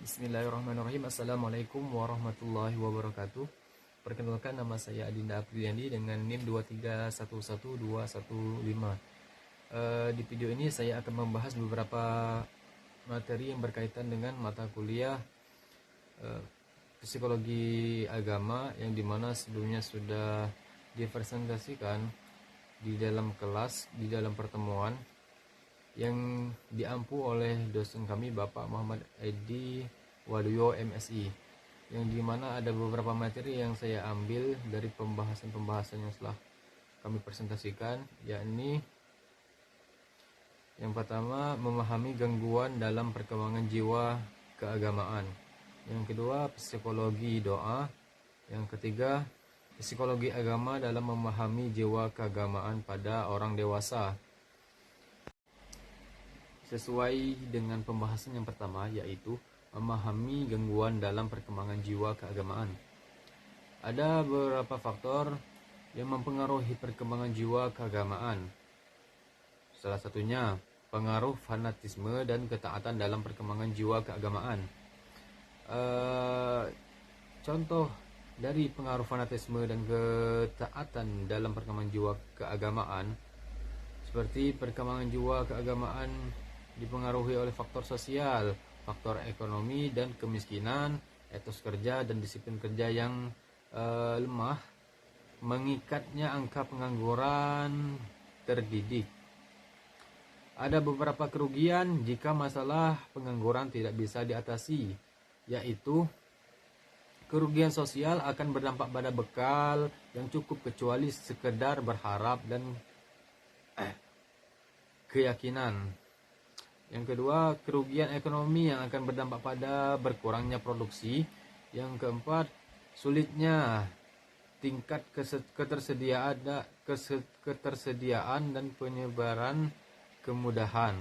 Bismillahirrahmanirrahim. Assalamualaikum warahmatullahi wabarakatuh. Perkenalkan, nama saya Adinda Apriliandi dengan NIM 2311215. Di video ini saya akan membahas beberapa materi yang berkaitan dengan mata kuliah psikologi agama, yang dimana sebelumnya sudah dipresentasikan di dalam kelas, di dalam pertemuan yang diampu oleh dosen kami Bapak Muhammad Edi Waluyo MSI, yang dimana ada beberapa materi yang saya ambil dari pembahasan-pembahasan yang telah kami presentasikan, yakni yang pertama, memahami gangguan dalam perkembangan jiwa keagamaan. Yang kedua, psikologi doa. Yang ketiga, psikologi agama dalam memahami jiwa keagamaan pada orang dewasa. Sesuai dengan pembahasan yang pertama, yaitu memahami gangguan dalam perkembangan jiwa keagamaan. Ada beberapa faktor yang mempengaruhi perkembangan jiwa keagamaan. Salah satunya, pengaruh fanatisme dan ketaatan dalam perkembangan jiwa keagamaan. Contoh dari pengaruh fanatisme dan ketaatan dalam perkembangan jiwa keagamaan, seperti perkembangan jiwa keagamaan dipengaruhi oleh faktor sosial, faktor ekonomi dan kemiskinan, etos kerja dan disiplin kerja yang lemah, mengikatnya angka pengangguran terdidik. Ada beberapa kerugian jika masalah pengangguran tidak bisa diatasi, yaitu kerugian sosial akan berdampak pada bekal yang cukup kecuali sekedar berharap dan keyakinan. Yang kedua, kerugian ekonomi yang akan berdampak pada berkurangnya produksi. Yang keempat, sulitnya tingkat ketersediaan dan penyebaran kemudahan.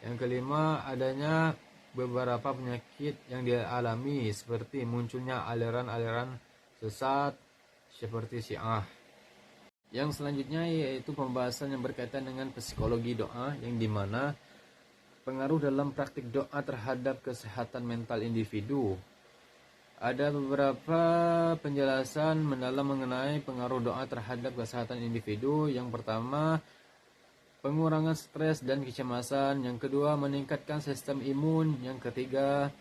Yang kelima, adanya beberapa penyakit yang dialami, seperti munculnya aliran-aliran sesat seperti Syiah. Yang selanjutnya yaitu pembahasan yang berkaitan dengan psikologi doa, yang dimana pengaruh dalam praktik doa terhadap kesehatan mental individu. Ada beberapa penjelasan mendalam mengenai pengaruh doa terhadap kesehatan individu. Yang pertama, pengurangan stres dan kecemasan. Yang kedua, meningkatkan sistem imun. Yang ketiga,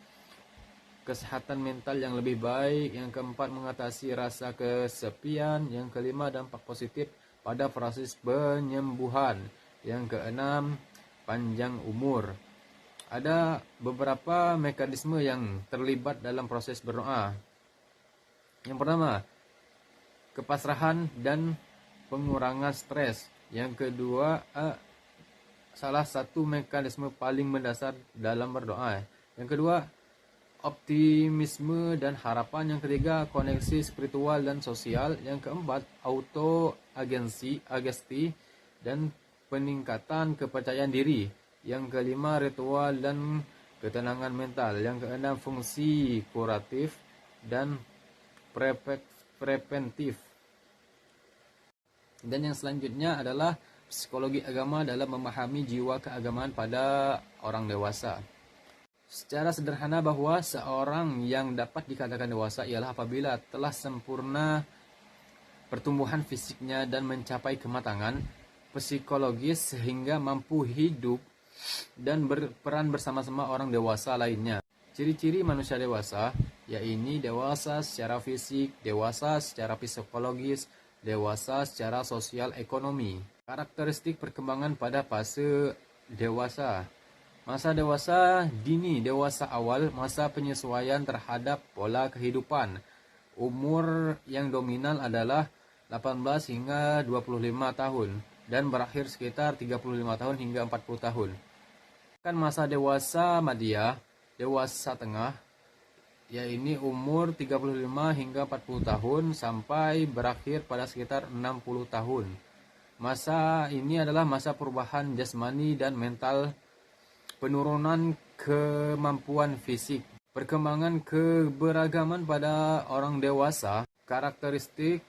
kesehatan mental yang lebih baik. Yang keempat, mengatasi rasa kesepian. Yang kelima, dampak positif pada proses penyembuhan. Yang keenam, panjang umur. Ada beberapa mekanisme yang terlibat dalam proses berdoa. Yang pertama, kepasrahan dan pengurangan stres. Yang kedua, salah satu mekanisme paling mendasar dalam berdoa. Yang kedua, optimisme dan harapan. Yang ketiga, koneksi spiritual dan sosial. Yang keempat, agesti dan peningkatan kepercayaan diri. Yang kelima, ritual dan ketenangan mental. Yang keenam, fungsi kuratif dan preventif. Dan yang selanjutnya adalah psikologi agama dalam memahami jiwa keagamaan pada orang dewasa. Secara sederhana, bahwa seorang yang dapat dikatakan dewasa ialah apabila telah sempurna pertumbuhan fisiknya dan mencapai kematangan psikologis sehingga mampu hidup dan berperan bersama-sama orang dewasa lainnya. Ciri-ciri manusia dewasa, yaitu dewasa secara fisik, dewasa secara psikologis, dewasa secara sosial ekonomi. Karakteristik perkembangan pada fase dewasa. Masa dewasa dini, dewasa awal, masa penyesuaian terhadap pola kehidupan. Umur yang dominan adalah 18 hingga 25 tahun dan berakhir sekitar 35 tahun hingga 40 tahun. Kan masa dewasa madya, dewasa tengah, yaitu umur 35 hingga 40 tahun sampai berakhir pada sekitar 60 tahun. Masa ini adalah masa perubahan jasmani dan mental, penurunan kemampuan fisik, perkembangan keberagaman pada orang dewasa, karakteristik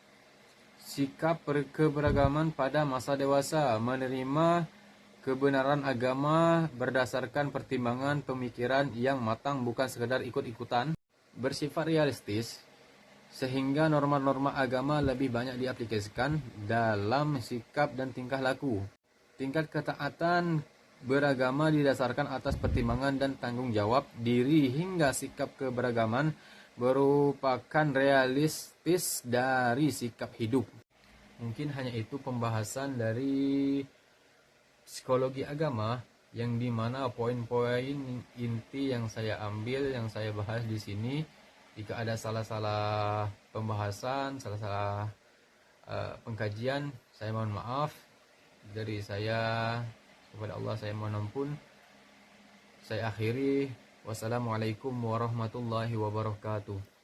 sikap keberagaman pada masa dewasa, menerima kebenaran agama berdasarkan pertimbangan pemikiran yang matang, bukan sekedar ikut-ikutan, bersifat realistis, sehingga norma-norma agama lebih banyak diaplikasikan dalam sikap dan tingkah laku. Tingkat ketaatan beragama didasarkan atas pertimbangan dan tanggung jawab diri hingga sikap keberagaman merupakan realistis dari sikap hidup. Mungkin hanya itu pembahasan dari psikologi agama, yang dimana poin-poin inti yang saya ambil, yang saya bahas di sini. Jika ada salah-salah pembahasan, salah-salah pengkajian, saya mohon maaf. Dari saya kepada Allah saya mohon ampun. Saya akhiri. Wassalamualaikum warahmatullahi wabarakatuh.